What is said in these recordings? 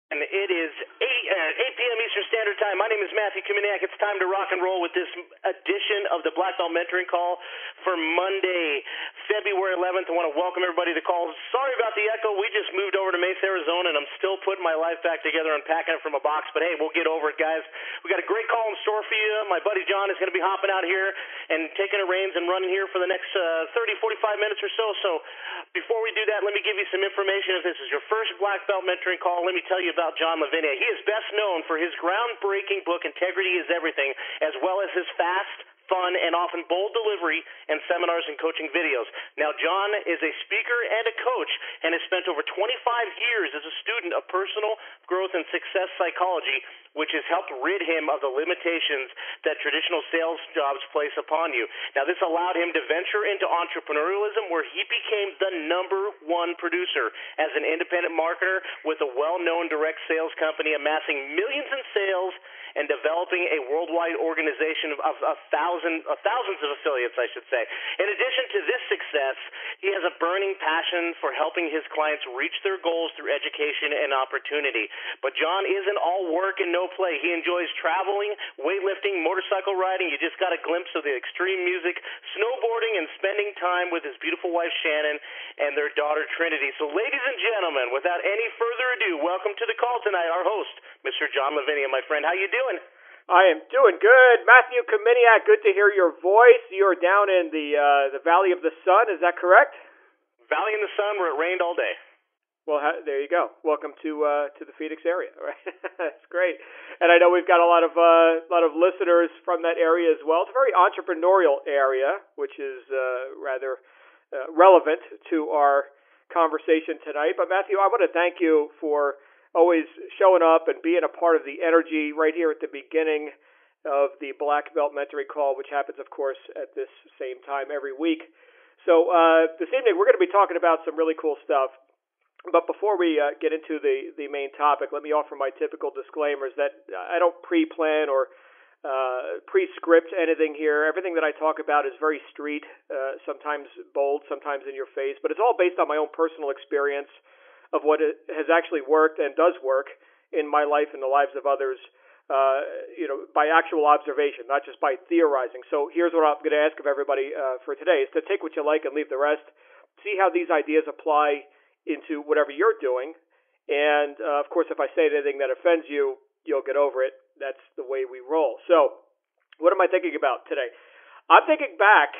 And it is 8 p.m. Eastern Standard Time. My name is Matthew Kuminiak. It's time to rock and roll with this edition of the BlackBelt Mentoring Call for Monday, February 11th. I want to welcome everybody to the call. Sorry about the echo. We just moved over to Mesa, Arizona, and I'm still putting my life back together, unpacking it from a box. But, hey, we'll get over it, guys. We got a great call in store for you. My buddy John is going to be hopping out here and taking the reins and running here for the next 30, 45 minutes or so. So before we do that, let me give you some information. If this is your first BlackBelt Mentoring Call, let me tell you about John Lavenia. He is best known for his groundbreaking book, Integrity is Everything, as well as his fast, fun, and often bold delivery and seminars and coaching videos. Now, John is a speaker and a coach and has spent over 25 years as a student of personal growth and success psychology, which has helped rid him of the limitations that traditional sales jobs place upon you. Now, this allowed him to venture into entrepreneurialism, where he became the #1 producer as an independent marketer with a well-known direct sales company, amassing millions in sales and developing a worldwide organization of thousands of affiliates, I should say. In addition to this success, he has a burning passion for helping his clients reach their goals through education and opportunity. But John isn't all work and no play. He enjoys traveling, weightlifting, motorcycle riding. You just got a glimpse of the extreme music, snowboarding, and spending time with his beautiful wife, Shannon, and their daughter, Trinity. So, ladies and gentlemen, without any further ado, welcome to the call tonight, our host, Mr. John Lavenia. My friend, how you doing? I am doing good. Matthew Kuminiak, good to hear your voice. You're down in the Valley of the Sun, is that correct? Valley in the Sun, where it rained all day. Well, there you go. Welcome to the Phoenix area. Right? That's great. And I know we've got a lot of listeners from that area as well. It's a very entrepreneurial area, which is rather relevant to our conversation tonight. But Matthew, I want to thank you for always showing up and being a part of the energy right here at the beginning of the BlackBelt Mentoring Call, which happens, of course, at this same time every week. So this evening we're going to be talking about some really cool stuff. But before we get into the main topic, let me offer my typical disclaimers that I don't pre-plan or pre-script anything here. Everything that I talk about is very street, sometimes bold, sometimes in your face, but it's all based on my own personal experience of what has actually worked and does work in my life and the lives of others, by actual observation, not just by theorizing. So here's what I'm going to ask of everybody for today, is to take what you like and leave the rest. See how these ideas apply into whatever you're doing. And, of course, if I say anything that offends you, you'll get over it. That's the way we roll. So what am I thinking about today? I'm thinking back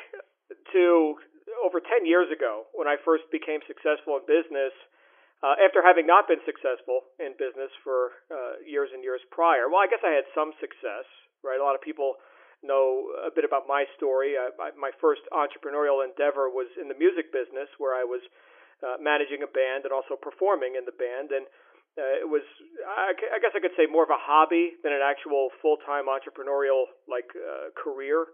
to over 10 years ago when I first became successful in business, after having not been successful in business for years and years prior. Well, I guess I had some success, right? A lot of people know a bit about my story. My first entrepreneurial endeavor was in the music business, where I was managing a band and also performing in the band. And it was, I guess I could say, more of a hobby than an actual full-time entrepreneurial career.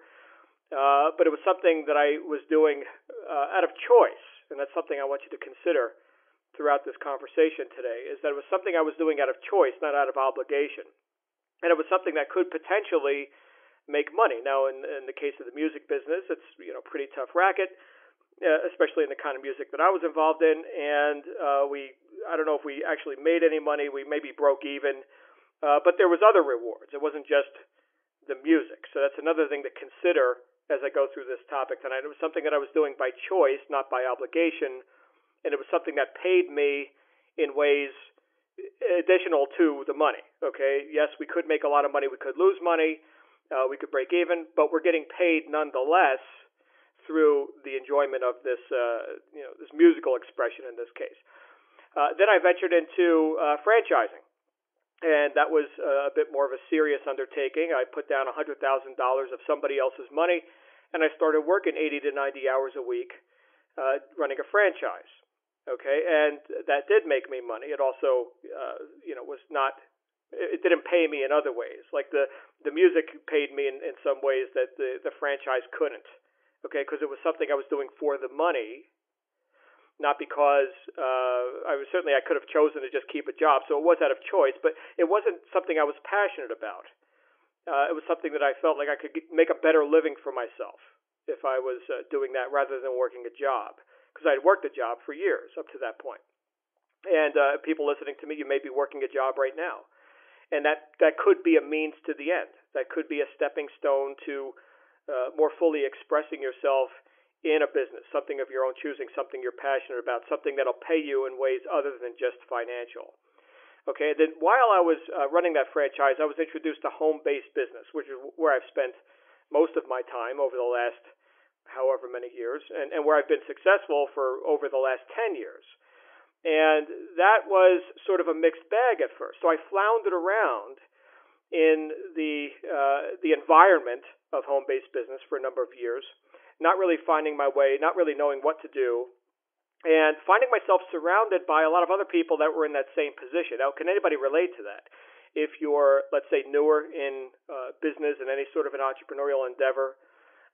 But it was something that I was doing out of choice, and that's something I want you to consider throughout this conversation today, is that it was something I was doing out of choice, not out of obligation. And it was something that could potentially make money. Now, in the case of the music business, it's pretty tough racket, especially in the kind of music that I was involved in. And I don't know if we actually made any money. We maybe broke even, but there was other rewards. It wasn't just the music. So that's another thing to consider as I go through this topic tonight. It was something that I was doing by choice, not by obligation. And it was something that paid me in ways additional to the money. Okay, yes, we could make a lot of money, we could lose money, we could break even, but we're getting paid nonetheless through the enjoyment of this, this musical expression in this case. Then I ventured into franchising, and that was a bit more of a serious undertaking. I put down $100,000 of somebody else's money, and I started working 80 to 90 hours a week running a franchise. Okay, and that did make me money. It also, was not. It didn't pay me in other ways. Like the music paid me in some ways that the franchise couldn't. Okay, because it was something I was doing for the money, not because I could have chosen to just keep a job. So it was out of choice, but it wasn't something I was passionate about. It was something that I felt like I could make a better living for myself if I was doing that rather than working a job. Because I had worked a job for years up to that point. And people listening to me, you may be working a job right now. And that could be a means to the end. That could be a stepping stone to more fully expressing yourself in a business, something of your own choosing, something you're passionate about, something that'll pay you in ways other than just financial. Okay, then while I was running that franchise, I was introduced to home-based business, which is where I've spent most of my time over the last however many years, and where I've been successful for over the last 10 years. And that was sort of a mixed bag at first. So I floundered around in the environment of home-based business for a number of years, not really finding my way, not really knowing what to do, and finding myself surrounded by a lot of other people that were in that same position. Now, can anybody relate to that? If you're, let's say, newer in business and any sort of an entrepreneurial endeavor,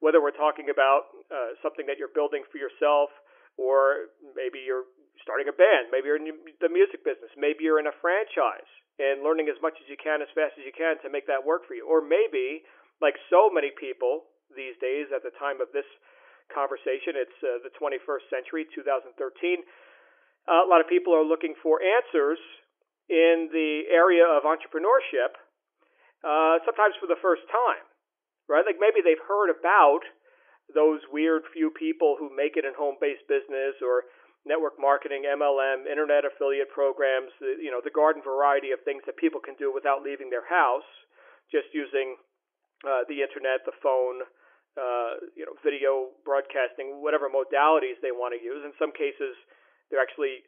whether we're talking about something that you're building for yourself, or maybe you're starting a band, maybe you're in the music business, maybe you're in a franchise and learning as much as you can, as fast as you can to make that work for you. Or maybe, like so many people these days at the time of this conversation, it's the 21st century, 2013, a lot of people are looking for answers in the area of entrepreneurship, sometimes for the first time, right? Like maybe they've heard about those weird few people who make it in home-based business, or network marketing, MLM, internet affiliate programs, the garden variety of things that people can do without leaving their house, just using the internet, the phone, video broadcasting, whatever modalities they want to use. In some cases, they're actually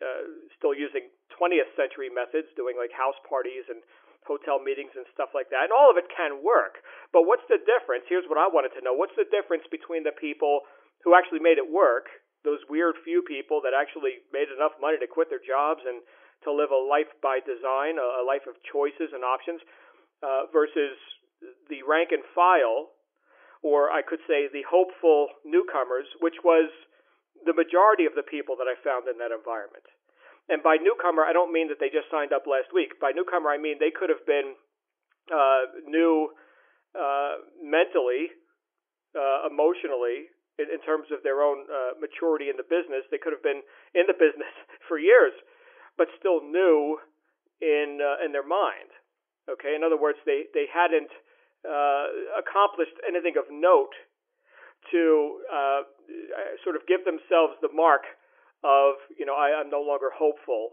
still using 20th century methods, doing like house parties and hotel meetings and stuff like that. And all of it can work. But what's the difference? Here's what I wanted to know. What's the difference between the people who actually made it work, those weird few people that actually made enough money to quit their jobs and to live a life by design, a life of choices and options, versus the rank and file, or I could say the hopeful newcomers, which was the majority of the people that I found in that environment. And by newcomer, I don't mean that they just signed up last week. By newcomer, I mean they could have been new mentally, emotionally, in terms of their own maturity in the business. They could have been in the business for years, but still new in their mind. Okay, in other words, they hadn't accomplished anything of note to sort of give themselves the mark of, I'm no longer hopeful.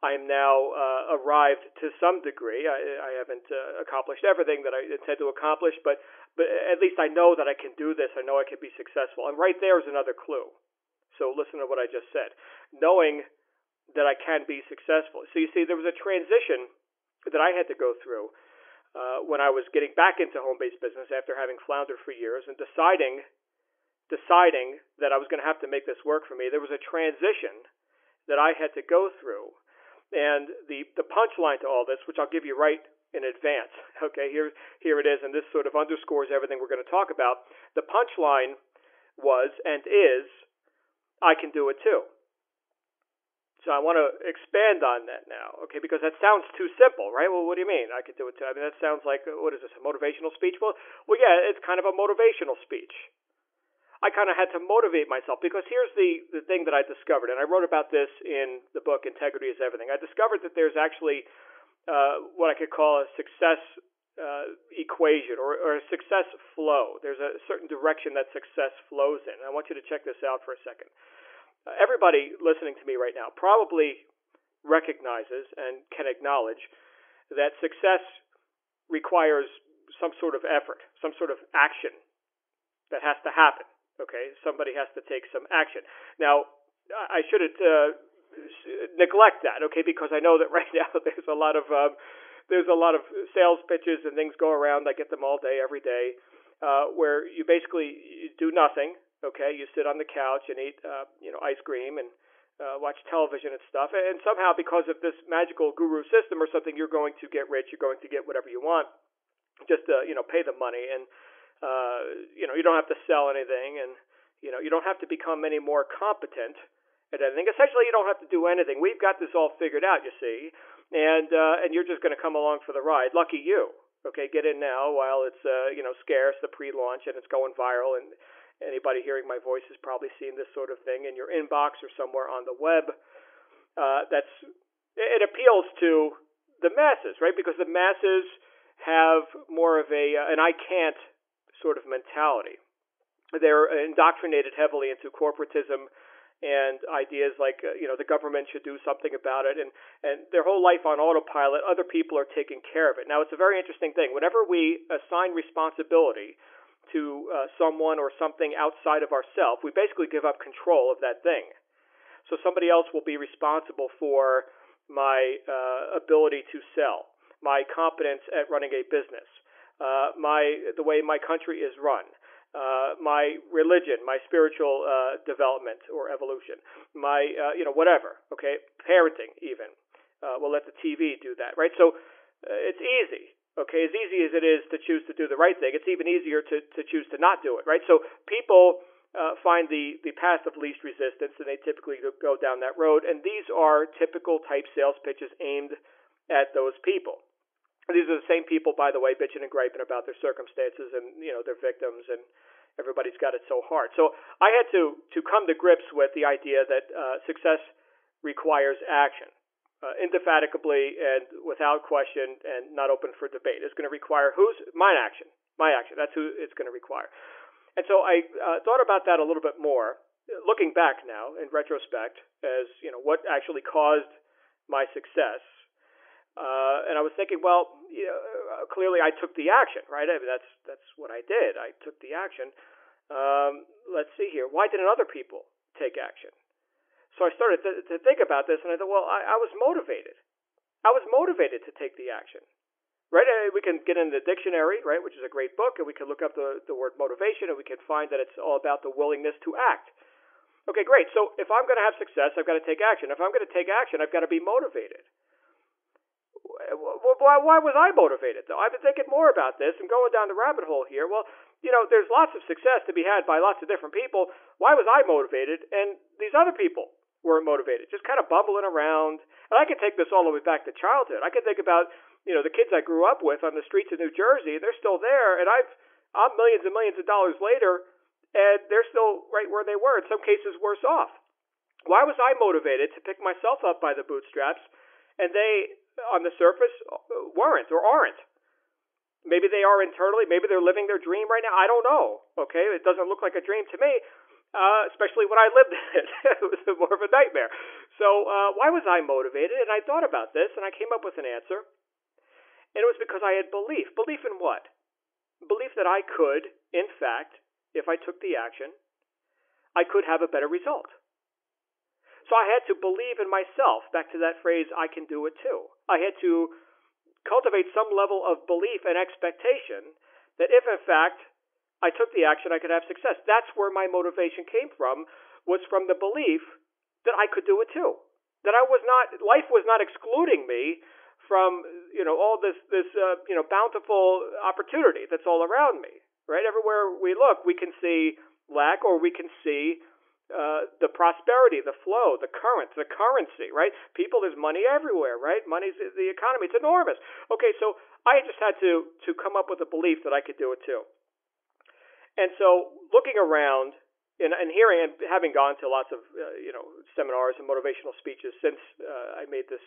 I am now arrived to some degree. I haven't accomplished everything that I intend to accomplish, but at least I know that I can do this. I know I can be successful. And right there is another clue. So listen to what I just said. Knowing that I can be successful. So you see, there was a transition that I had to go through when I was getting back into home-based business after having floundered for years and deciding that I was going to have to make this work for me. There was a transition that I had to go through. And the punchline to all this, which I'll give you right in advance, okay, here it is, and this sort of underscores everything we're going to talk about. The punchline was and is, I can do it too. So I want to expand on that now, okay, because that sounds too simple, right? Well, what do you mean I can do it too? I mean, that sounds like, what is this, a motivational speech? Well, yeah, it's kind of a motivational speech. I kind of had to motivate myself, because here's the thing that I discovered, and I wrote about this in the book, Integrity is Everything. I discovered that there's actually what I could call a success equation or a success flow. There's a certain direction that success flows in. And I want you to check this out for a second. Everybody listening to me right now probably recognizes and can acknowledge that success requires some sort of effort, some sort of action that has to happen. Okay, somebody has to take some action. Now, I shouldn't neglect that, okay, because I know that right now there's a lot of sales pitches and things go around. I get them all day, every day, where you basically do nothing. Okay, you sit on the couch and eat, ice cream and watch television and stuff, and somehow because of this magical guru system or something, you're going to get rich. You're going to get whatever you want. Just pay the money and. You don't have to sell anything, and you don't have to become any more competent at anything. Essentially, you don't have to do anything. We've got this all figured out, you see, and you're just going to come along for the ride. Lucky you. Okay, get in now while it's scarce, the pre-launch, and it's going viral. And anybody hearing my voice has probably seen this sort of thing in your inbox or somewhere on the web. it appeals to the masses, right? Because the masses have more of an I can't sort of mentality. They're indoctrinated heavily into corporatism and ideas like the government should do something about it, and their whole life on autopilot. Other people are taking care of it. Now, it's a very interesting thing. Whenever we assign responsibility to someone or something outside of ourselves, we basically give up control of that thing. So somebody else will be responsible for my ability to sell, my competence at running a business, the way my country is run, my religion, my spiritual development or evolution, my whatever. Okay, parenting even. We'll let the TV do that, right? So it's easy. Okay, as easy as it is to choose to do the right thing, it's even easier to choose to not do it, right? So people find the path of least resistance, and they typically go down that road. And these are typical type sales pitches aimed at those people. These are the same people, by the way, bitching and griping about their circumstances and their victims, and everybody's got it so hard. So I had to come to grips with the idea that success requires action, indefatigably and without question, and not open for debate. It's going to require my action. That's who it's going to require. And so I thought about that a little bit more, looking back now in retrospect, as what actually caused my success. And I was thinking, well, clearly I took the action, right? I mean, that's what I did. I took the action. Let's see here. Why didn't other people take action? So I started to think about this, and I thought, well, I was motivated. I was motivated to take the action, right? We can get in the dictionary, right, which is a great book, and we can look up the word motivation, and we can find that it's all about the willingness to act. Okay, great. So if I'm going to have success, I've got to take action. If I'm going to take action, I've got to be motivated. Why was I motivated, though? I've been thinking more about this and going down the rabbit hole here. Well, there's lots of success to be had by lots of different people. Why was I motivated and these other people weren't motivated? Just kind of bumbling around. And I can take this all the way back to childhood. I can think about, the kids I grew up with on the streets of New Jersey. They're still there, and I'm millions and millions of dollars later, and they're still right where they were, in some cases worse off. Why was I motivated to pick myself up by the bootstraps, and they, on the surface, weren't or aren't? Maybe they are internally. Maybe they're living their dream right now. I don't know. Okay, it doesn't look like a dream to me, especially when I lived it. It was more of a nightmare. So why was I motivated? And I thought about this, and I came up with an answer. And it was because I had belief. Belief in what? Belief that I could, in fact, if I took the action, I could have a better result. So I had to believe in myself. Back to that phrase, I can do it too. I had to cultivate some level of belief and expectation that if, in fact, I took the action, I could have success. That's where my motivation came from, was from the belief that I could do it too. That life was not excluding me from, all this bountiful opportunity that's all around me, right? Everywhere we look, we can see lack, or we can see the prosperity, the flow, the currency, right? There's money everywhere, right? Money's the economy. It's enormous. Okay, so I just had to come up with a belief that I could do it too. And so looking around and hearing and having gone to lots of seminars and motivational speeches since I made this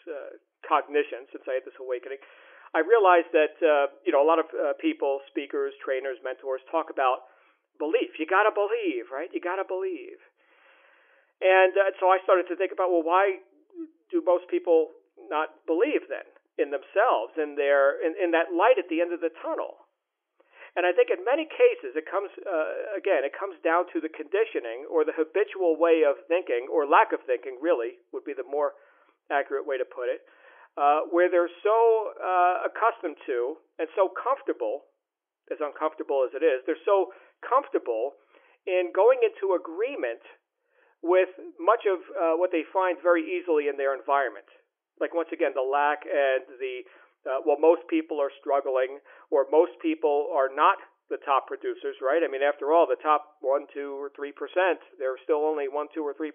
cognition, since I had this awakening, I realized that a lot of people, speakers, trainers, mentors talk about belief. You got to believe, right? You got to believe. And so I started to think about, well, why do most people not believe then in themselves, in that light at the end of the tunnel? And I think in many cases it comes down to the conditioning or the habitual way of thinking, or lack of thinking, really would be the more accurate way to put it, where they're so accustomed to and so comfortable, as uncomfortable as it is, they're so comfortable in going into agreement with much of what they find very easily in their environment. Like, once again, the lack and the most people are struggling, or most people are not the top producers, right? I mean, after all, the top 1, 2, or 3%, they're still only 1, 2, or 3%,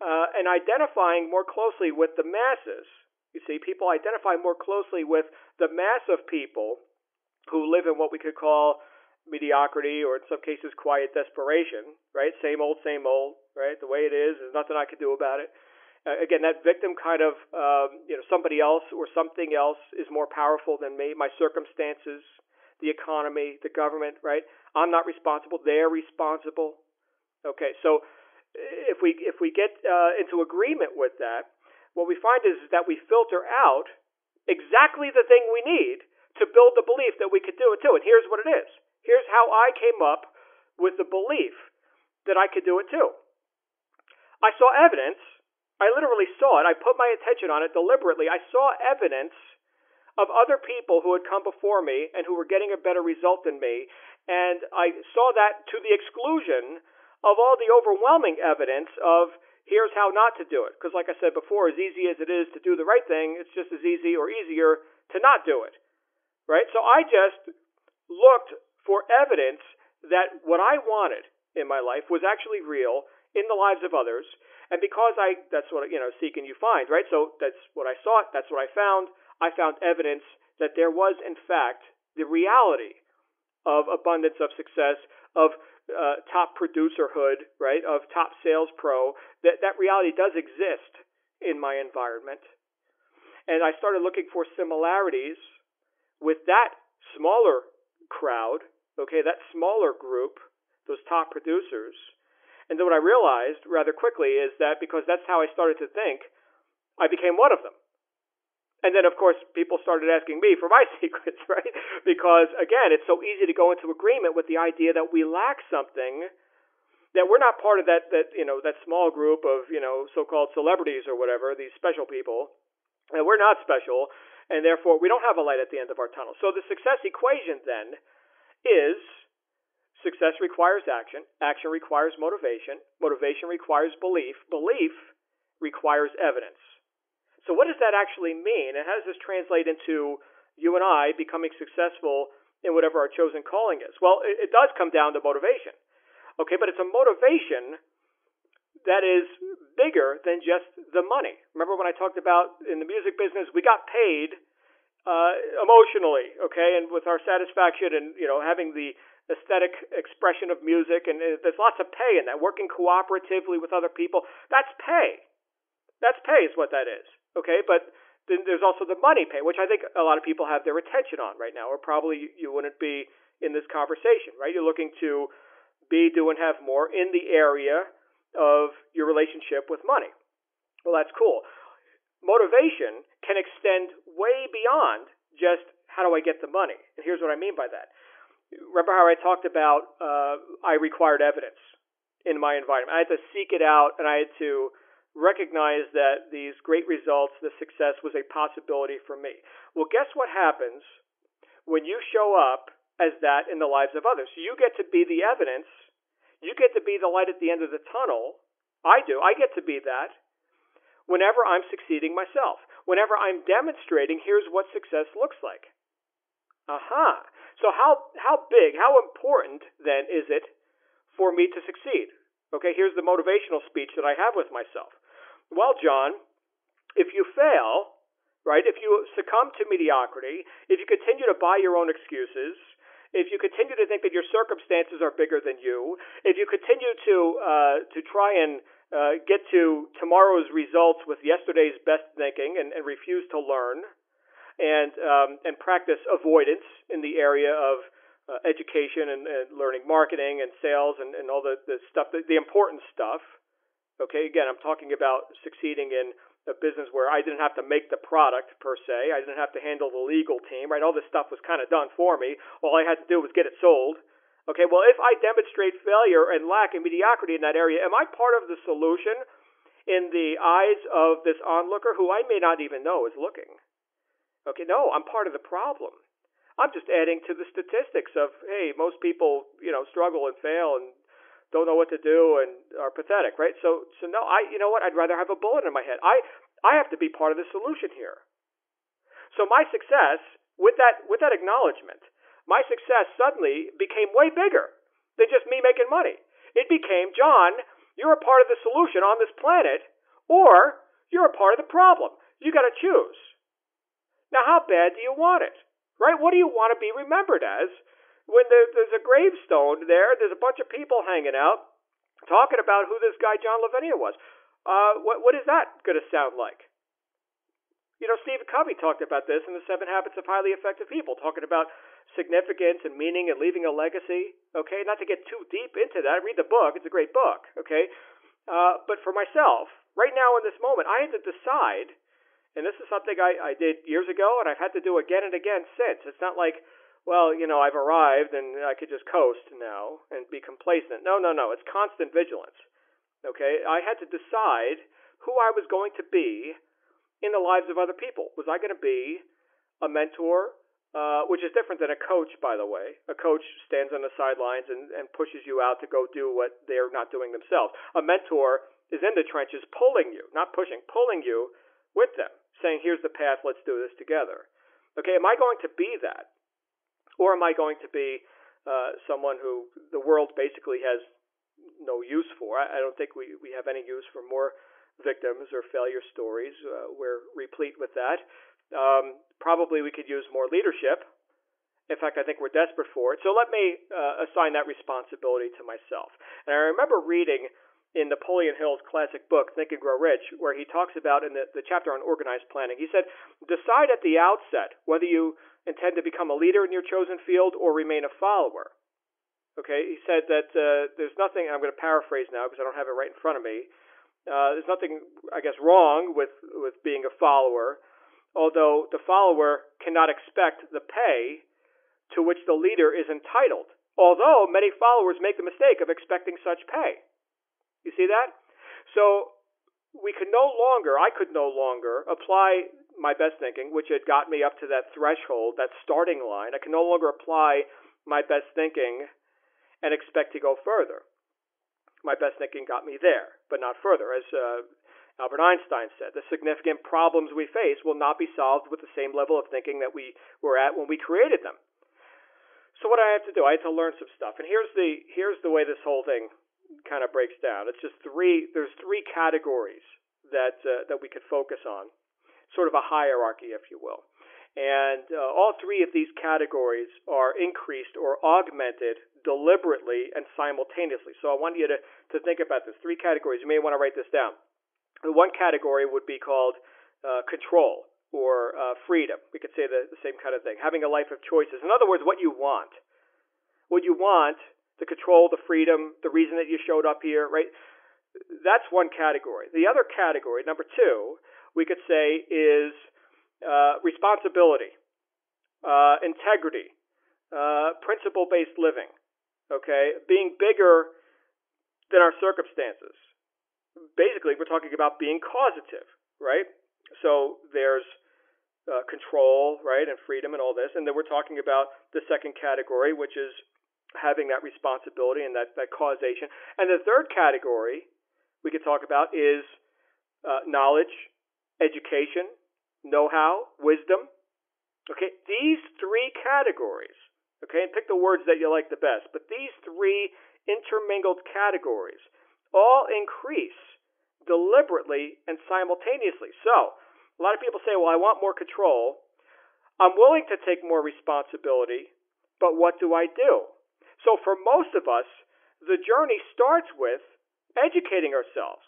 and identifying more closely with the masses. You see, people identify more closely with the mass of people who live in what we could call mediocrity, or in some cases, quiet desperation, right? Same old, right? The way it is, there's nothing I can do about it. Again, that victim kind of, somebody else or something else is more powerful than me. My circumstances, the economy, the government, right? I'm not responsible. They're responsible. Okay, so if we get into agreement with that, what we find is that we filter out exactly the thing we need to build the belief that we could do it too. And here's what it is. Here's how I came up with the belief that I could do it too. I saw evidence. I literally saw it. I put my attention on it deliberately. I saw evidence of other people who had come before me and who were getting a better result than me. And I saw that to the exclusion of all the overwhelming evidence of here's how not to do it. Because like I said before, as easy as it is to do the right thing, it's just as easy or easier to not do it. Right? So I just looked for evidence that what I wanted in my life was actually real in the lives of others. And because that's what, seek and you find, right? So that's what I sought. That's what I found. I found evidence that there was, in fact, the reality of abundance, of success, of top producerhood, right? Of top sales pro. That reality does exist in my environment. And I started looking for similarities with that smaller crowd, okay, that smaller group, those top producers. And then what I realized rather quickly is that because that's how I started to think, I became one of them. And then, of course, people started asking me for my secrets, right? Because, again, it's so easy to go into agreement with the idea that we lack something, that we're not part of that small group of, so-called celebrities or whatever, these special people, and we're not special, and therefore we don't have a light at the end of our tunnel. So the success equation then is success requires action. Action requires motivation. Motivation requires belief. Belief requires evidence. So what does that actually mean? And how does this translate into you and I becoming successful in whatever our chosen calling is? Well, it does come down to motivation. Okay, but it's a motivation that is bigger than just the money. Remember when I talked about in the music business, we got paid emotionally, okay, and with our satisfaction and, having the aesthetic expression of music, and there's lots of pay in that. Working cooperatively with other people, that's pay. That's pay is what that is, okay? But then there's also the money pay, which I think a lot of people have their attention on right now, or probably you wouldn't be in this conversation, right? You're looking to be, do, and have more in the area of your relationship with money. Well, that's cool. Motivation can extend way beyond just how do I get the money? And here's what I mean by that. Remember how I talked about I required evidence in my environment. I had to seek it out, and I had to recognize that these great results, the success, was a possibility for me. Well, guess what happens when you show up as that in the lives of others? So you get to be the evidence. You get to be the light at the end of the tunnel. I do. I get to be that whenever I'm succeeding myself. Whenever I'm demonstrating, here's what success looks like. Aha. So how big, how important then is it for me to succeed? Okay, here's the motivational speech that I have with myself. Well, John, if you fail, right, if you succumb to mediocrity, if you continue to buy your own excuses, if you continue to think that your circumstances are bigger than you, if you continue to try and get to tomorrow's results with yesterday's best thinking and refuse to learn, and practice avoidance in the area of education and learning marketing and sales and all the stuff, the important stuff. Okay, again, I'm talking about succeeding in a business where I didn't have to make the product per se. I didn't have to handle the legal team, right? All this stuff was kind of done for me. All I had to do was get it sold. Okay, well, if I demonstrate failure and lack and mediocrity in that area, am I part of the solution in the eyes of this onlooker who I may not even know is looking? Okay, no, I'm part of the problem. I'm just adding to the statistics of, hey, most people, struggle and fail and don't know what to do and are pathetic, right? So no, you know what? I'd rather have a bullet in my head. I have to be part of the solution here. So my success, with that acknowledgement, my success suddenly became way bigger than just me making money. It became, John, you're a part of the solution on this planet, or you're a part of the problem. You got to choose. Now, how bad do you want it? Right? What do you want to be remembered as? When there's a gravestone there's a bunch of people hanging out talking about who this guy John Lavenia was. What is that going to sound like? Stephen Covey talked about this in the 7 Habits of Highly Effective People, talking about significance and meaning and leaving a legacy. Okay, not to get too deep into that. Read the book; it's a great book. Okay, but for myself, right now in this moment, I had to decide, and this is something I did years ago, and I've had to do again and again since. It's not like, well, I've arrived and I could just coast now and be complacent. No. It's constant vigilance. Okay, I had to decide who I was going to be in the lives of other people. Was I going to be a mentor, which is different than a coach, by the way? A coach stands on the sidelines and pushes you out to go do what they're not doing themselves. A mentor is in the trenches pulling you, not pushing, pulling you with them, saying, here's the path, let's do this together. Okay, am I going to be that? Or am I going to be someone who the world basically has no use for? I don't think we have any use for more victims or failure stories. We're replete with that. Probably we could use more leadership. In fact, I think we're desperate for it. So let me assign that responsibility to myself. And I remember reading in Napoleon Hill's classic book, Think and Grow Rich, where he talks about in the chapter on organized planning, he said, decide at the outset whether you intend to become a leader in your chosen field or remain a follower. Okay, he said that there's nothing, I'm going to paraphrase now because I don't have it right in front of me, there's nothing, I guess, wrong with being a follower, although the follower cannot expect the pay to which the leader is entitled, although many followers make the mistake of expecting such pay. You see that? So I could no longer apply my best thinking, which had got me up to that threshold, that starting line. I can no longer apply my best thinking and expect to go further. My best thinking got me there, but not further. As Albert Einstein said, the significant problems we face will not be solved with the same level of thinking that we were at when we created them. So what I had to do, I had to learn some stuff. And here's the way this whole thing kind of breaks down. It's just there's three categories that we could focus on, sort of a hierarchy, if you will. And all three of these categories are increased or augmented deliberately and simultaneously. So I want you to think about this. Three categories. You may want to write this down. One category would be called control or freedom. We could say the same kind of thing. Having a life of choices. In other words, what you want. What you want, the control, the freedom, the reason that you showed up here, right? That's one category. The other category, number two, we could say is responsibility, integrity, principle-based living, okay? Being bigger than our circumstances. Basically, we're talking about being causative, right? So there's control, right, and freedom and all this. And then we're talking about the second category, which is having that responsibility and that causation. And the third category we could talk about is knowledge, education, know-how, wisdom. Okay, these three categories, okay, and pick the words that you like the best, but these three intermingled categories all increase deliberately and simultaneously. So, a lot of people say, well, I want more control. I'm willing to take more responsibility, but what do I do? So for most of us, the journey starts with educating ourselves.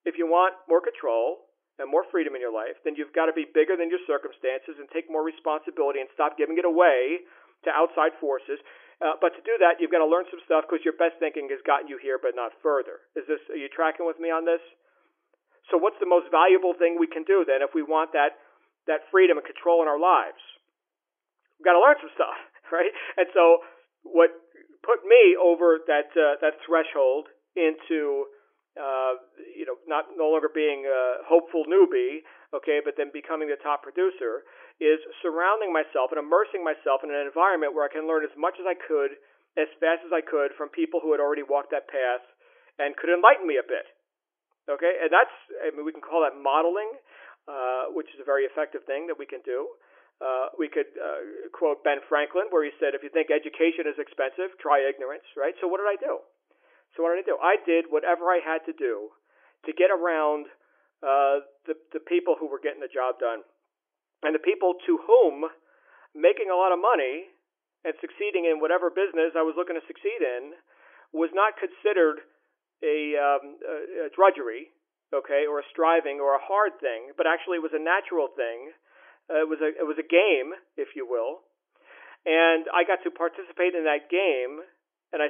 If you want more control and more freedom in your life, then you've got to be bigger than your circumstances and take more responsibility and stop giving it away to outside forces. But to do that, you've got to learn some stuff because your best thinking has gotten you here, but not further. Are you tracking with me on this? So what's the most valuable thing we can do then if we want that freedom and control in our lives? We've got to learn some stuff, right? And so what put me over that threshold into no longer being a hopeful newbie, okay, but then becoming the top producer, is surrounding myself and immersing myself in an environment where I can learn as much as I could, as fast as I could, from people who had already walked that path and could enlighten me a bit. Okay, and we can call that modeling, which is a very effective thing that we can do. We could quote Ben Franklin, where he said, if you think education is expensive, try ignorance, right? So what did I do? I did whatever I had to do to get around the people who were getting the job done, and the people to whom making a lot of money and succeeding in whatever business I was looking to succeed in was not considered a drudgery, okay, or a striving or a hard thing, but actually it was a natural thing. It was a game, if you will, and I got to participate in that game, and I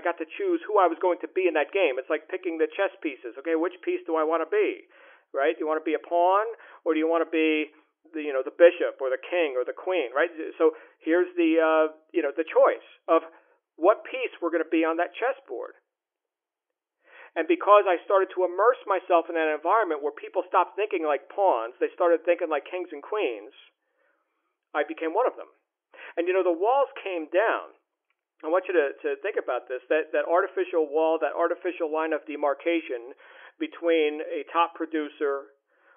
got to choose who I was going to be in that game. It's like picking the chess pieces. Okay, which piece do I want to be? Right? Do you want to be a pawn, or do you want to be the bishop or the king or the queen? Right? So here's the choice of what piece we're going to be on that chessboard. And because I started to immerse myself in that environment where people stopped thinking like pawns, they started thinking like kings and queens, I became one of them. And the walls came down. I want you to think about this, that artificial wall, that artificial line of demarcation between a top producer,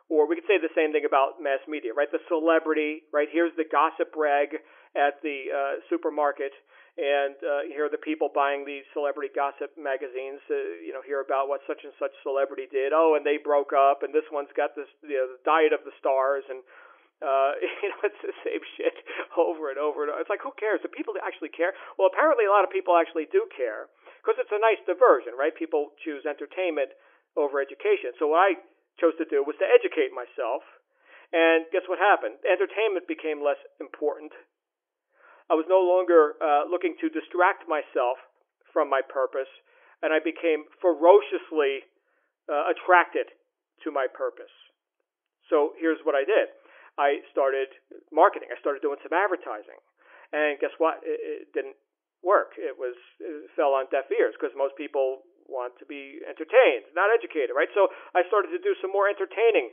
or we could say the same thing about mass media, right? The celebrity, right? Here's the gossip rag at the supermarket, and here are the people buying these celebrity gossip magazines, hear about what such and such celebrity did. Oh, and they broke up, and this one's got this, the diet of the stars, and it's the same shit over and over and over. It's like, who cares? Do people actually care? Well, apparently a lot of people actually do care, because it's a nice diversion, right? People choose entertainment over education. So what I chose to do was to educate myself, and guess what happened? Entertainment became less important. I was no longer looking to distract myself from my purpose, and I became ferociously attracted to my purpose. So here's what I did. I started marketing. I started doing some advertising. And guess what? It didn't work. It fell on deaf ears, because most people want to be entertained, not educated, right? So I started to do some more entertaining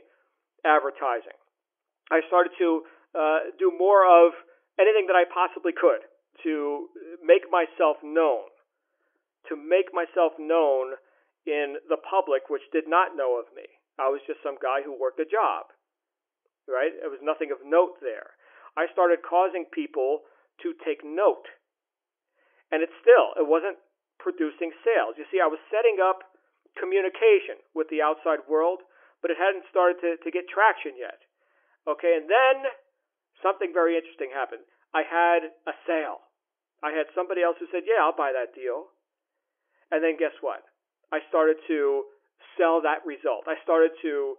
advertising. I started to do more of anything that I possibly could to make myself known, in the public, which did not know of me. I was just some guy who worked a job, right? There was nothing of note there. I started causing people to take note, and it wasn't producing sales. You see, I was setting up communication with the outside world, but it hadn't started to get traction yet. Okay, and then something very interesting happened. I had a sale. I had somebody else who said, yeah, I'll buy that deal. And then guess what? I started to sell that result. I started to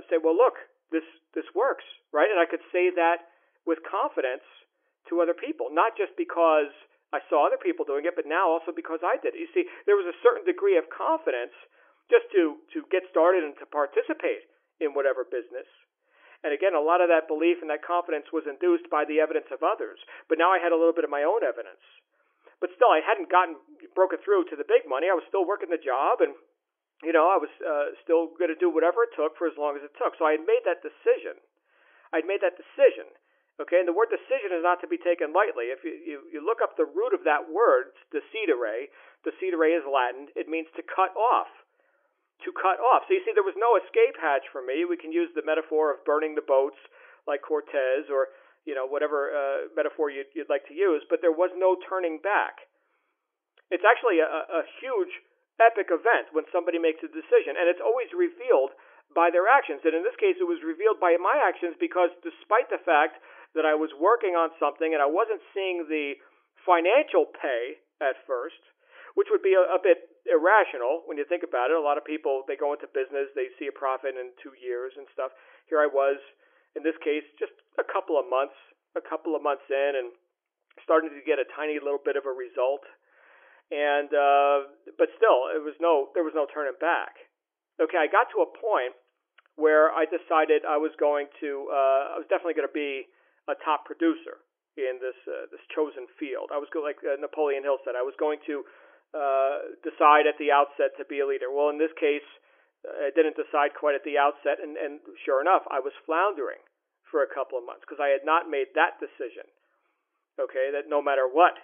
say, well, look, this works, right? And I could say that with confidence to other people, not just because I saw other people doing it, but now also because I did it. You see, there was a certain degree of confidence just to get started and to participate in whatever business. And again, a lot of that belief and that confidence was induced by the evidence of others. But now I had a little bit of my own evidence. But still, I hadn't broken through to the big money. I was still working the job, and I was still going to do whatever it took for as long as it took. So I had made that decision. Okay, and the word decision is not to be taken lightly. If you look up the root of that word, decidere is Latin. It means to cut off. To cut off. So you see, there was no escape hatch for me. We can use the metaphor of burning the boats like Cortez, or whatever metaphor you'd like to use, but there was no turning back. It's actually a huge, epic event when somebody makes a decision, and it's always revealed by their actions. And in this case, it was revealed by my actions, because despite the fact that I was working on something and I wasn't seeing the financial pay at first, which would be a bit irrational when you think about it. A lot of people, they go into business, they see a profit in 2 years and stuff. Here I was, in this case, just a couple of months in, and starting to get a tiny little bit of a result. And but still, there was no turning back. Okay, I got to a point where I decided I was definitely going to be a top producer in this chosen field. I was like Napoleon Hill said, I was going to decide at the outset to be a leader. Well, in this case, I didn't decide quite at the outset, and sure enough, I was floundering for a couple of months because I had not made that decision. Okay, that no matter what,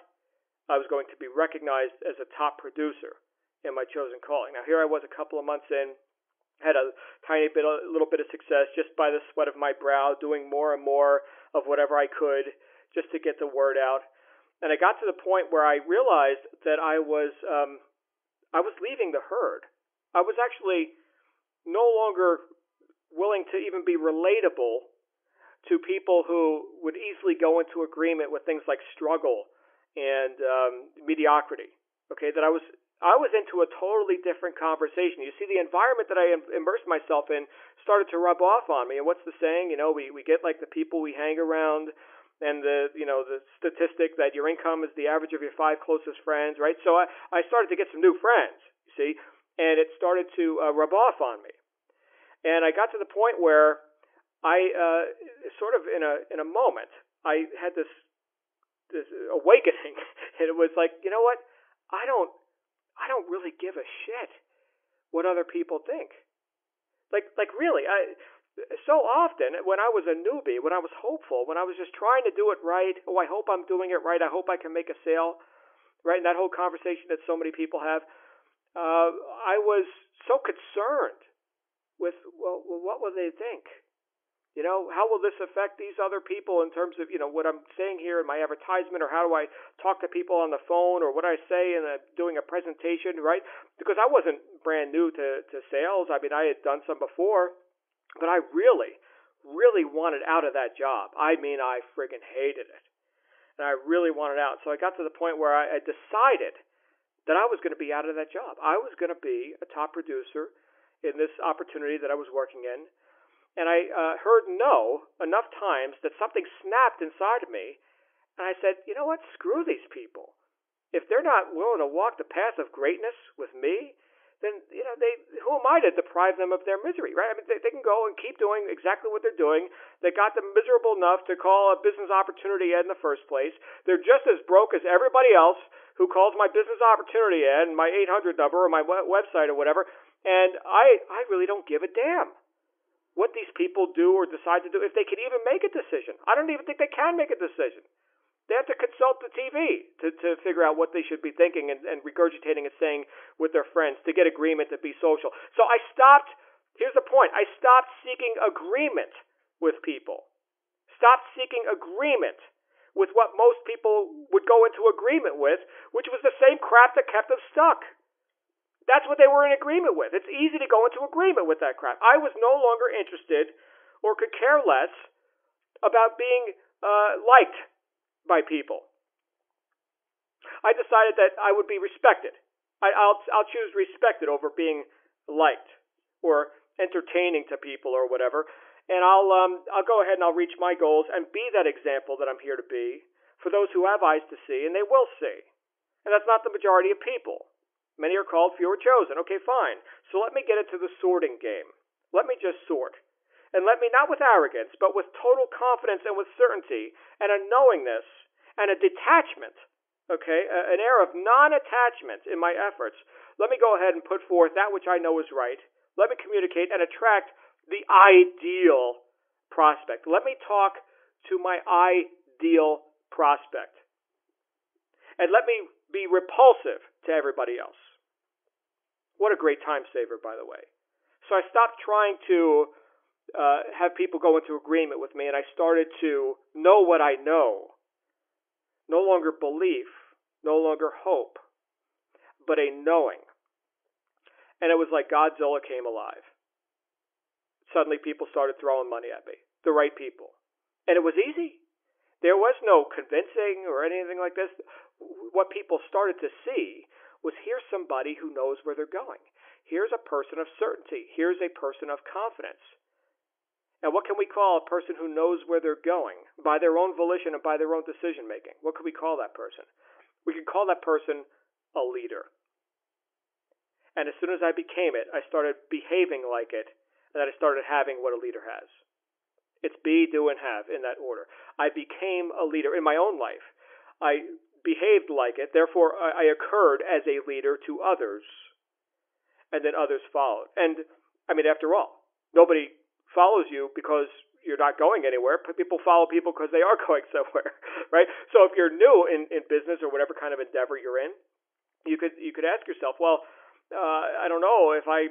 I was going to be recognized as a top producer in my chosen calling. Now, here I was a couple of months in, had a little bit of success just by the sweat of my brow, doing more and more of whatever I could just to get the word out. And I got to the point where I realized that I was leaving the herd. I was actually no longer willing to even be relatable to people who would easily go into agreement with things like struggle and mediocrity. Okay, that I was I was into a totally different conversation. You see, the environment that I immersed myself in started to rub off on me. And what's the saying? We get like the people we hang around, and the statistic that your income is the average of your 5 closest friends, right? So I started to get some new friends, you see, and it started to rub off on me. And I got to the point where I sort of in a moment I had this awakening, and it was like, you know what? I don't really give a shit what other people think. Like really, so often when I was a newbie, when I was hopeful, when I was just trying to do it right, I hope I'm doing it right, I hope I can make a sale, right? And that whole conversation that so many people have, I was so concerned with, well, what will they think? How will this affect these other people in terms of, what I'm saying here in my advertisement, or how do I talk to people on the phone, or what I say in doing a presentation, right? Because I wasn't brand new to sales. I mean, I had done some before, but I really, really wanted out of that job. I mean, I friggin' hated it. And I really wanted out. So I got to the point where I decided that I was going to be out of that job. I was going to be a top producer in this opportunity that I was working in. And I heard no enough times that something snapped inside of me. And I said, you know what? Screw these people. If they're not willing to walk the path of greatness with me, then, who am I to deprive them of their misery, right? I mean, they can go and keep doing exactly what they're doing. They got them miserable enough to call a business opportunity ad in the first place. They're just as broke as everybody else who calls my business opportunity ad, my 800 number, or my website, or whatever. And I really don't give a damn what these people do or decide to do, if they can even make a decision. I don't even think they can make a decision. They have to consult the TV to figure out what they should be thinking and regurgitating and saying with their friends to get agreement to be social. So I stopped, here's the point, I stopped seeking agreement with people. Stopped seeking agreement with what most people would go into agreement with, which was the same crap that kept them stuck. That's what they were in agreement with. It's easy to go into agreement with that crap. I was no longer interested or could care less about being liked by people. I decided that I would be respected. I'll choose respected over being liked or entertaining to people or whatever. And I'll go ahead and I'll reach my goals and be that example that I'm here to be for those who have eyes to see, and they will see. And that's not the majority of people. Many are called, few are chosen. Okay, fine. So let me get into the sorting game. Let me just sort. And let me, not with arrogance, but with total confidence and with certainty and a knowingness and a detachment, okay, an air of non-attachment in my efforts, let me go ahead and put forth that which I know is right. Let me communicate and attract the ideal prospect. Let me talk to my ideal prospect. And let me be repulsive to everybody else. What a great time saver, by the way. So I stopped trying to have people go into agreement with me, and I started to know what I know. No longer belief, no longer hope, but a knowing. And it was like Godzilla came alive. Suddenly people started throwing money at me, the right people. And it was easy. There was no convincing or anything like this. What people started to see was, here's somebody who knows where they're going. Here's a person of certainty. Here's a person of confidence. And what can we call a person who knows where they're going by their own volition and by their own decision making? What could we call that person? We could call that person a leader. And as soon as I became it, I started behaving like it, and I started having what a leader has. It's be, do, and have in that order. I became a leader in my own life. I behaved like it, therefore I occurred as a leader to others, and then others followed. And I mean, after all, nobody follows you because you're not going anywhere. People follow people because they are going somewhere, right? So if you're new in business or whatever kind of endeavor you're in, you could ask yourself, well, I don't know if I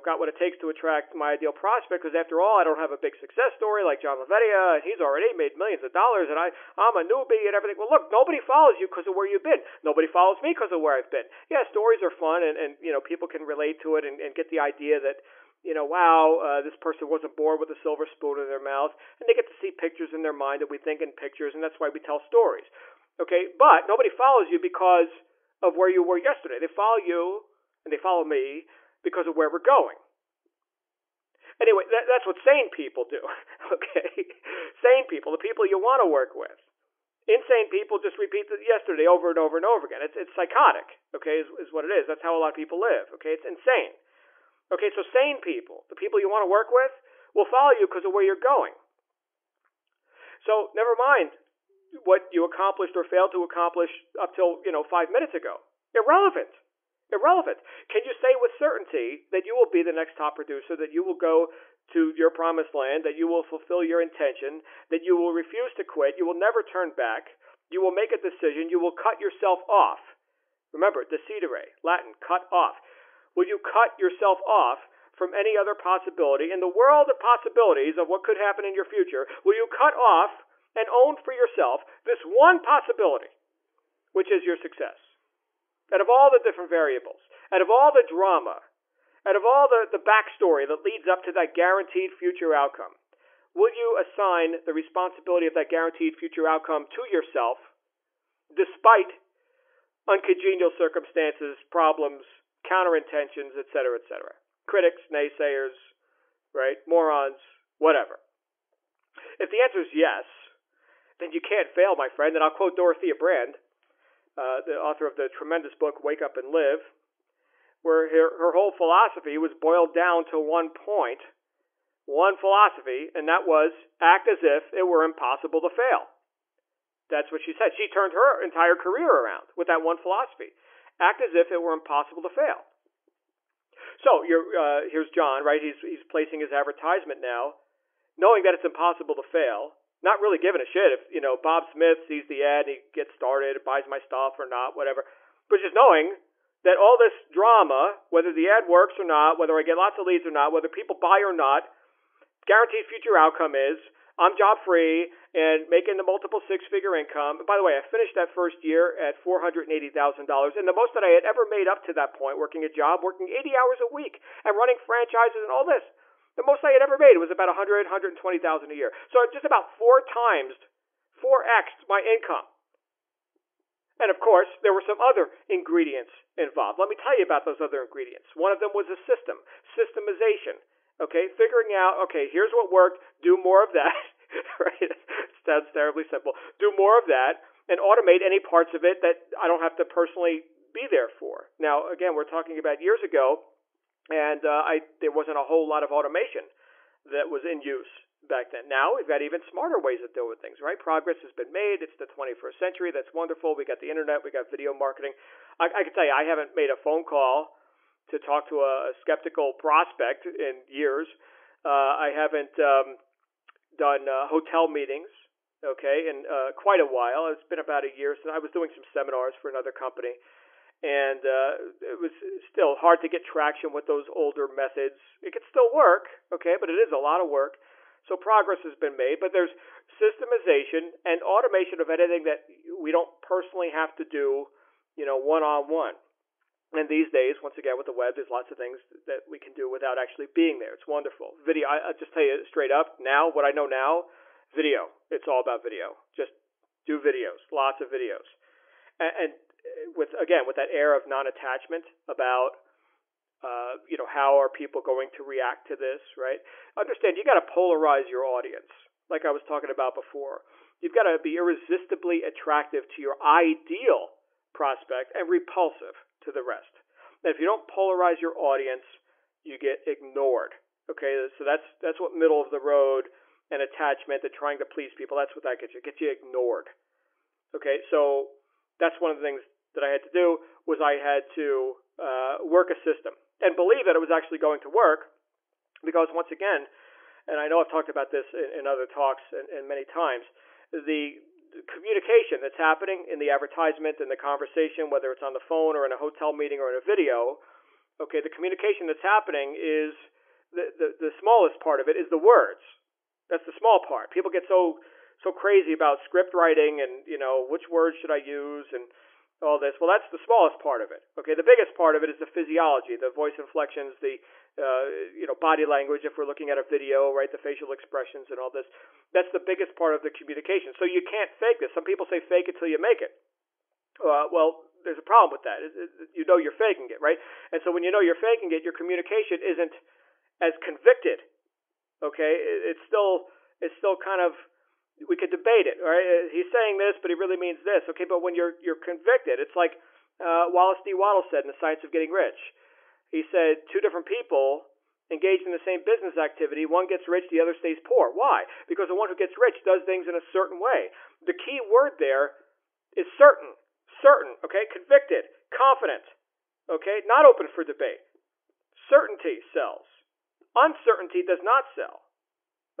got what it takes to attract my ideal prospect, because after all, I don't have a big success story like John Lavenia, and he's already made millions of dollars, and I'm a newbie and everything. Well, look, nobody follows you because of where you've been. Nobody follows me because of where I've been. Yeah, stories are fun, and people can relate to it and get the idea that, wow, this person wasn't born with a silver spoon in their mouth, and they get to see pictures in their mind that we think in pictures, and that's why we tell stories. Okay, but nobody follows you because of where you were yesterday. They follow you and they follow me because of where we're going. Anyway, that's what sane people do, okay? Sane people, the people you want to work with. Insane people just repeat yesterday over and over and over again. It's psychotic, okay, is what it is. That's how a lot of people live, okay? It's insane. Okay, so sane people, the people you want to work with, will follow you because of where you're going. So never mind what you accomplished or failed to accomplish up till, 5 minutes ago. Irrelevant. Can you say with certainty that you will be the next top producer, that you will go to your promised land, that you will fulfill your intention, that you will refuse to quit, you will never turn back, you will make a decision, you will cut yourself off? Remember, decidere, Latin, cut off. Will you cut yourself off from any other possibility in the world of possibilities of what could happen in your future? Will you cut off and own for yourself this one possibility, which is your success? Out of all the different variables, out of all the drama, out of all the backstory that leads up to that guaranteed future outcome, will you assign the responsibility of that guaranteed future outcome to yourself, despite uncongenial circumstances, problems, counterintentions, etc., etc.? Critics, naysayers, right? Morons, whatever. If the answer is yes, then you can't fail, my friend. And I'll quote Dorothea Brand, the author of the tremendous book Wake Up and Live, where her whole philosophy was boiled down to one point, one philosophy, and that was act as if it were impossible to fail. That's what she said. She turned her entire career around with that one philosophy. Act as if it were impossible to fail. So here's John, right? He's placing his advertisement now, knowing that it's impossible to fail, not really giving a shit if, Bob Smith sees the ad and he gets started, buys my stuff or not, whatever. But just knowing that all this drama, whether the ad works or not, whether I get lots of leads or not, whether people buy or not, guaranteed future outcome is I'm job free and making the multiple six-figure income. And by the way, I finished that first year at $480,000, and the most that I had ever made up to that point, working a job, working 80 hours a week, and running franchises and all this. The most I had ever made was about $120,000 a year. So just about 4x my income. And of course, there were some other ingredients involved. Let me tell you about those other ingredients. One of them was a systemization. Okay, figuring out, here's what worked, do more of that. Right? It sounds terribly simple. Do more of that and automate any parts of it that I don't have to personally be there for. Now, again, we're talking about years ago, and there wasn't a whole lot of automation that was in use back then. Now we've got even smarter ways of doing things, right? Progress has been made. It's the 21st century. That's wonderful. We got the internet. We got video marketing. I can tell you, I haven't made a phone call to talk to a skeptical prospect in years. I haven't done hotel meetings, in quite a while. It's been about a year since I was doing some seminars for another company. And it was still hard to get traction with those older methods. It could still work, but it is a lot of work. So progress has been made, but there's systemization and automation of anything that we don't personally have to do, one-on-one. And these days, once again, with the web, there's lots of things that we can do without actually being there. It's wonderful. Video, I'll just tell you straight up, now, what I know now, video. It's all about video. Just do videos, lots of videos. And with that air of non-attachment about, how are people going to react to this, right? Understand, you got to polarize your audience, like I was talking about before. You've got to be irresistibly attractive to your ideal prospect and repulsive to the rest. And if you don't polarize your audience, you get ignored. Okay, so that's what middle of the road and attachment and trying to please people, that's what that gets you. It gets you ignored. Okay, so that's one of the things that I had to do was I had to work a system and believe that it was actually going to work, because once again, and I know I've talked about this in other talks and many times, the communication that's happening in the advertisement and the conversation, whether it's on the phone or in a hotel meeting or in a video, the communication that's happening is the smallest part of it is the words. That's the small part. People get so crazy about script writing and, which words should I use and all this. Well, that's the smallest part of it. Okay, the biggest part of it is the physiology, the voice inflections, the body language. If we're looking at a video, right, the facial expressions and all this. That's the biggest part of the communication. So you can't fake this. Some people say fake it till you make it. Well, there's a problem with that. You know you're faking it, right? And so when you know you're faking it, your communication isn't as convicted. Okay, it's still kind of, we could debate it, right? He's saying this, but he really means this. Okay, but when you're convicted, it's like Wallace D. Waddell said in The Science of Getting Rich. He said two different people engaged in the same business activity. One gets rich, the other stays poor. Why? Because the one who gets rich does things in a certain way. The key word there is certain, okay, convicted, confident, okay, not open for debate. Certainty sells. Uncertainty does not sell.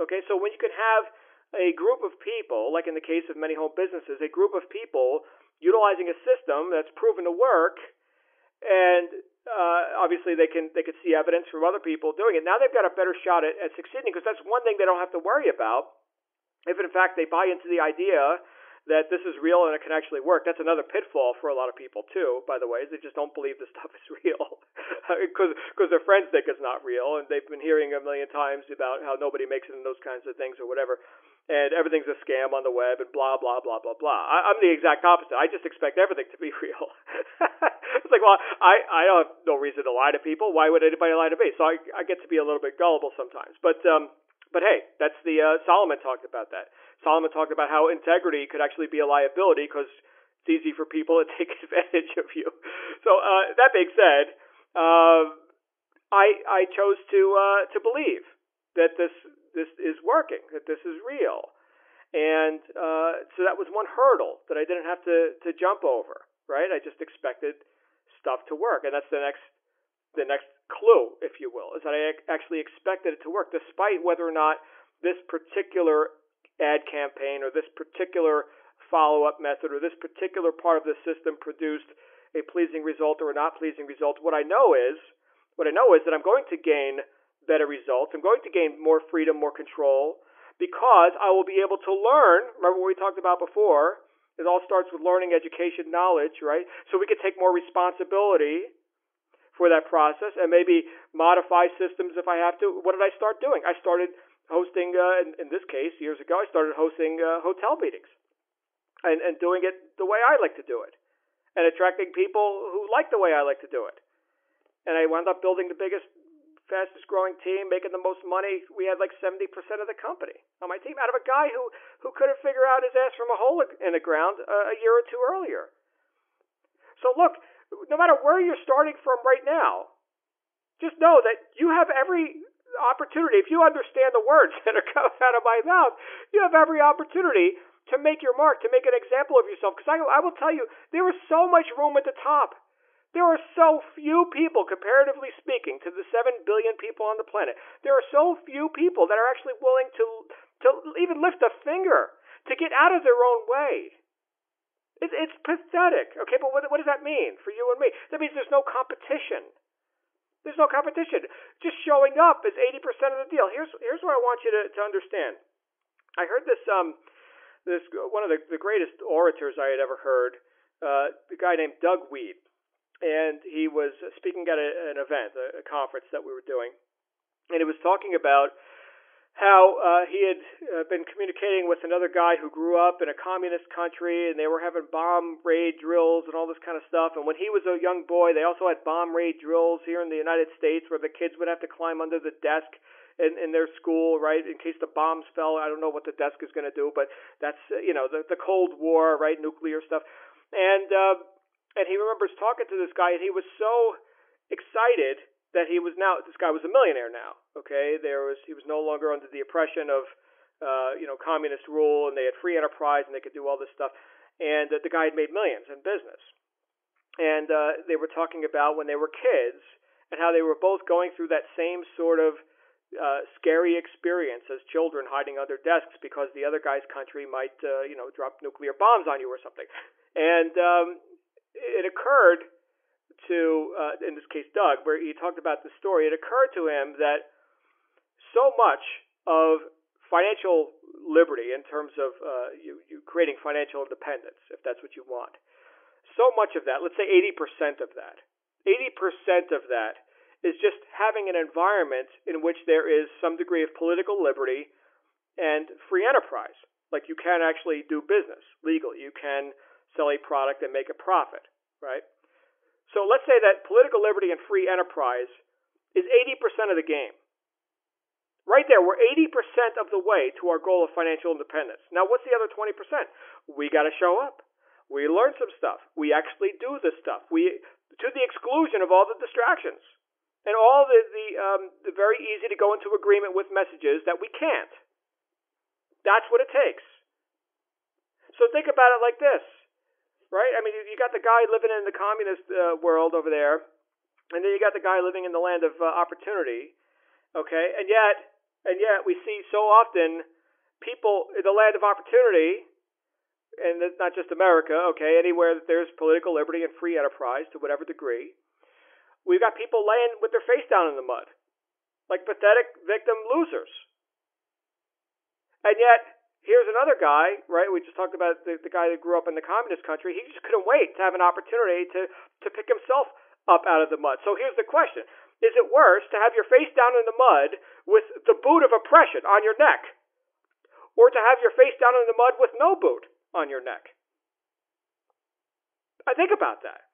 Okay, so when you can have a group of people, like in the case of many home businesses, a group of people utilizing a system that's proven to work, and obviously they could see evidence from other people doing it. Now they've got a better shot at succeeding, because that's one thing they don't have to worry about. If in fact they buy into the idea that this is real and it can actually work. That's another pitfall for a lot of people too, by the way, is they just don't believe this stuff is real because their friends think it's not real, and they've been hearing a million times about how nobody makes it in those kinds of things or whatever, and everything's a scam on the web and blah, blah, blah, blah, blah. I'm the exact opposite. I just expect everything to be real. It's like, well, I don't have no reason to lie to people. Why would anybody lie to me? So I get to be a little bit gullible sometimes. But hey, that's the Solomon talked about that. Solomon talked about how integrity could actually be a liability because it's easy for people to take advantage of you. So that being said, I chose to believe that this is working, that this is real, and so that was one hurdle that I didn't have to jump over. Right? I just expected stuff to work, and that's the next clue, if you will, is that I actually expected it to work, despite whether or not this particular ad campaign or this particular follow-up method or this particular part of the system produced a pleasing result or a not pleasing result. What I know is that I'm going to gain better results. I'm going to gain more freedom, more control, because I will be able to learn. Remember what we talked about before? It all starts with learning, education, knowledge, right? So we can take more responsibility for that process and maybe modify systems if I have to. What did I start doing? I started hosting, in this case, years ago, I started hosting hotel meetings and doing it the way I like to do it and attracting people who like the way I like to do it. And I wound up building the biggest, fastest growing team, making the most money. We had like 70% of the company on my team out of a guy who couldn't figure out his ass from a hole in the ground a year or two earlier. So look, no matter where you're starting from right now, just know that you have every opportunity. If you understand the words that are coming out of my mouth, you have every opportunity to make your mark, to make an example of yourself. Because I will tell you, there is so much room at the top. There are so few people, comparatively speaking, to the 7 billion people on the planet. There are so few people that are actually willing to even lift a finger to get out of their own way. It's pathetic. Okay, but what does that mean for you and me? That means there's no competition. There's no competition. Just showing up is 80% of the deal. Here's what I want you to understand. I heard this one of the greatest orators I had ever heard, a guy named Doug Weed, and he was speaking at an event, a conference that we were doing, and he was talking about how he had been communicating with another guy who grew up in a communist country, and they were having bomb raid drills and all this kind of stuff. And when he was a young boy, they also had bomb raid drills here in the United States where the kids would have to climb under the desk in their school, right, in case the bombs fell. I don't know what the desk is going to do, but that's, the Cold War, right, nuclear stuff. And he remembers talking to this guy, and he was so excited that this guy was a millionaire now, okay? He was no longer under the oppression of, communist rule, and they had free enterprise, and they could do all this stuff. And the guy had made millions in business. And they were talking about when they were kids and how they were both going through that same sort of scary experience as children hiding under desks because the other guy's country might, drop nuclear bombs on you or something. And it occurred to, in this case, Doug, where he talked about the story, it occurred to him that so much of financial liberty in terms of you creating financial independence, if that's what you want, so much of that, let's say 80% of that is just having an environment in which there is some degree of political liberty and free enterprise. Like you can actually do business legally. You can sell a product and make a profit. right? So let's say that political liberty and free enterprise is 80% of the game. Right there, we're 80% of the way to our goal of financial independence. Now, what's the other 20%? We got to show up. We learn some stuff. We actually do this stuff. To the exclusion of all the distractions and all the very easy to go into agreement with messages that we can't. That's what it takes. So think about it like this, right? I mean, you got the guy living in the communist world over there, and then you got the guy living in the land of opportunity. Okay, and yet we see so often people in the land of opportunity, and it's not just America, okay, anywhere that there's political liberty and free enterprise to whatever degree, we've got people laying with their face down in the mud, like pathetic victim losers. And yet, here's another guy, right? We just talked about the guy that grew up in the communist country. He just couldn't wait to have an opportunity to pick himself up out of the mud. So here's the question. Is it worse to have your face down in the mud with the boot of oppression on your neck, or to have your face down in the mud with no boot on your neck? I think about that.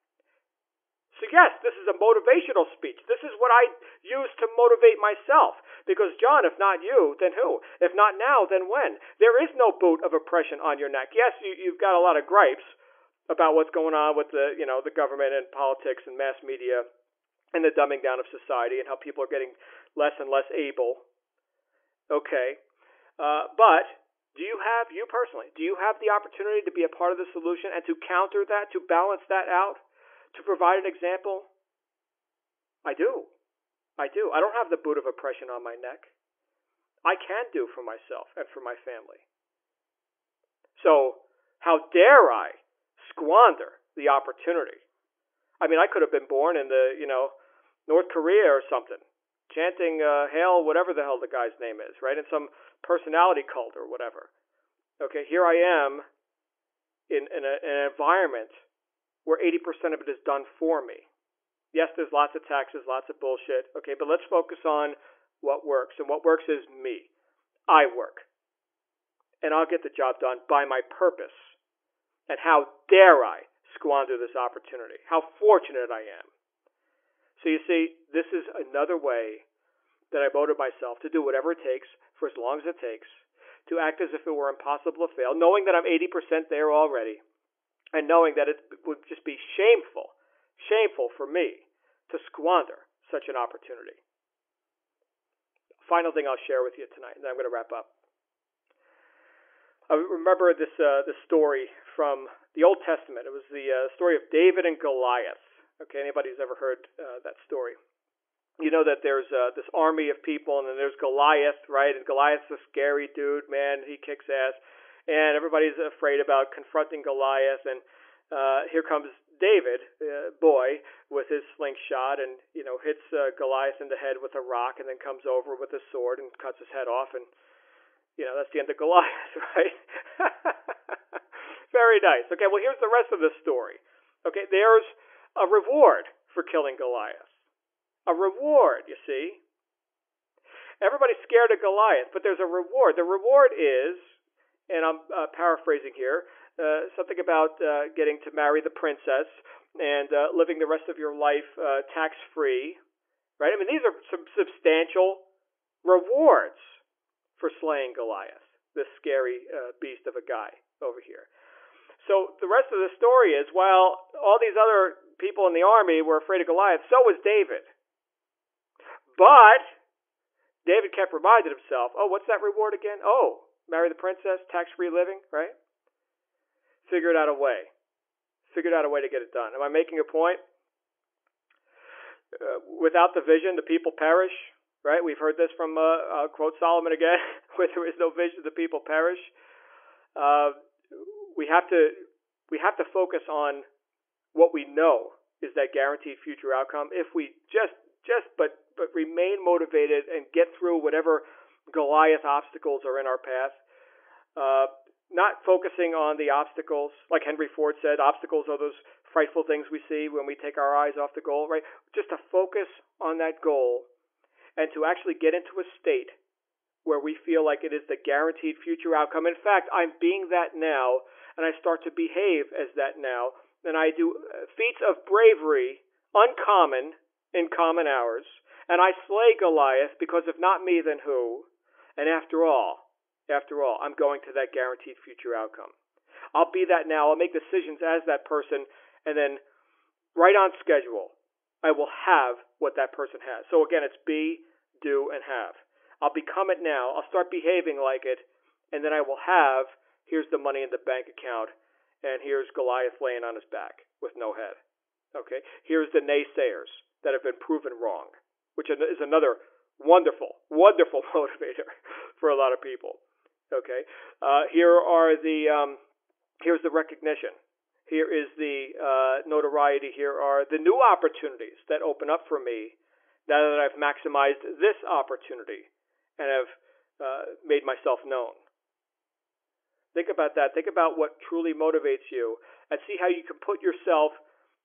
So yes, this is a motivational speech. This is what I use to motivate myself. Because John, if not you, then who? If not now, then when? There is no boot of oppression on your neck. Yes, you've got a lot of gripes about what's going on with the government and politics and mass media and the dumbing down of society and how people are getting less and less able. Okay. But you personally, do you have the opportunity to be a part of the solution and to counter that, to balance that out? To provide an example? I do. I don't have the boot of oppression on my neck. I can do for myself and for my family. So, how dare I squander the opportunity? I mean, I could have been born in North Korea or something, chanting hail, whatever the hell the guy's name is, right? In some personality cult or whatever. Okay, here I am in an environment where 80% of it is done for me. Yes, there's lots of taxes, lots of bullshit. Okay, but let's focus on what works. And what works is me. I work. And I'll get the job done by my purpose. And how dare I squander this opportunity? How fortunate I am. So you see, this is another way that I motivate myself to do whatever it takes for as long as it takes, to act as if it were impossible to fail, knowing that I'm 80% there already. And knowing that it would just be shameful for me to squander such an opportunity. Final thing I'll share with you tonight, and then I'm going to wrap up. I remember this story from the Old Testament. It was the story of David and Goliath. Okay, anybody who's ever heard that story? You know that there's this army of people, and then there's Goliath, right? And Goliath's a scary dude, man. He kicks ass. And everybody's afraid about confronting Goliath, and here comes David, boy, with his slingshot, and hits Goliath in the head with a rock, and then comes over with a sword and cuts his head off, and that's the end of Goliath, right? Very nice. Okay, well, here's the rest of the story. Okay, there's a reward for killing Goliath. A reward, you see. Everybody's scared of Goliath, but there's a reward. The reward is, and I'm paraphrasing here, something about getting to marry the princess and living the rest of your life tax-free, right? I mean, these are some substantial rewards for slaying Goliath, this scary beast of a guy over here. So the rest of the story is, while all these other people in the army were afraid of Goliath, so was David. But David kept reminding himself, oh, what's that reward again? Oh, marry the princess, tax-free living, right? Figured out a way. Figured out a way to get it done. Am I making a point? Without the vision, the people perish, right? We've heard this from, I'll quote Solomon again, where there is no vision, the people perish. We have to focus on what we know is that guaranteed future outcome. If we just remain motivated and get through whatever Goliath obstacles are in our path, not focusing on the obstacles, like Henry Ford said, obstacles are those frightful things we see when we take our eyes off the goal, right? Just to focus on that goal and to actually get into a state where we feel like it is the guaranteed future outcome. In fact, I'm being that now, and I start to behave as that now. and I do feats of bravery uncommon in common hours, and I slay Goliath, because if not me, then who? And after all, I'm going to that guaranteed future outcome. I'll be that now. I'll make decisions as that person, and then right on schedule, I will have what that person has. So again, it's be, do, and have. I'll become it now. I'll start behaving like it, and then I will have, here's the money in the bank account, and here's Goliath laying on his back with no head. Okay? Here's the naysayers that have been proven wrong, which is another wonderful, wonderful motivator for a lot of people. Okay? Here's the recognition. Here is the notoriety. Here are the new opportunities that open up for me now that I've maximized this opportunity and have made myself known. Think about that. Think about what truly motivates you, and see how you can put yourself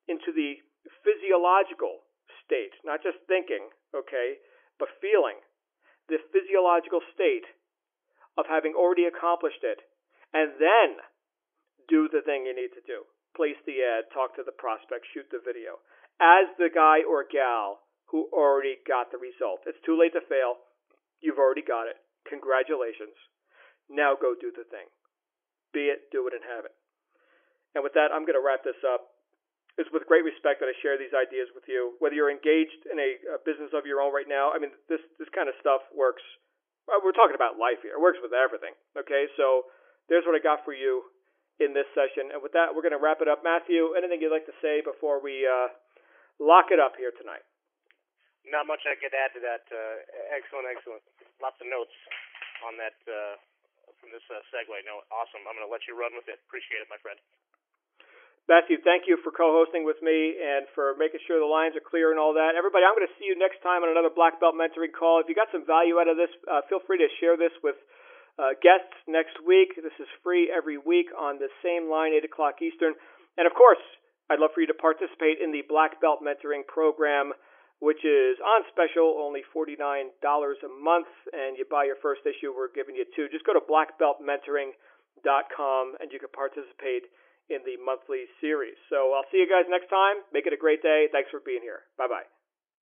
into the physiological state, not just thinking, okay, but feeling the physiological state of having already accomplished it, and then do the thing you need to do. Place the ad, talk to the prospect, shoot the video. As the guy or gal who already got the result. It's too late to fail. You've already got it. Congratulations. Now go do the thing. Be it, do it, and have it. And with that, I'm going to wrap this up. It's with great respect that I share these ideas with you. Whether you're engaged in a business of your own right now, I mean, this kind of stuff works. We're talking about life here. It works with everything. Okay, so there's what I got for you in this session. And with that, we're going to wrap it up. Matthew, anything you'd like to say before we lock it up here tonight? Not much I could add to that. Excellent. Lots of notes on that from this segue. No, awesome. I'm going to let you run with it. Appreciate it, my friend. Matthew, thank you for co-hosting with me and for making sure the lines are clear and all that. Everybody, I'm going to see you next time on another Black Belt Mentoring Call. If you got some value out of this, feel free to share this with guests next week. This is free every week on the same line, 8 o'clock Eastern. And, of course, I'd love for you to participate in the Black Belt Mentoring Program, which is on special, only $49 a month. And you buy your first issue, we're giving you two. Just go to blackbeltmentoring.com and you can participate in the monthly series. So I'll see you guys next time. Make it a great day. Thanks for being here. Bye-bye.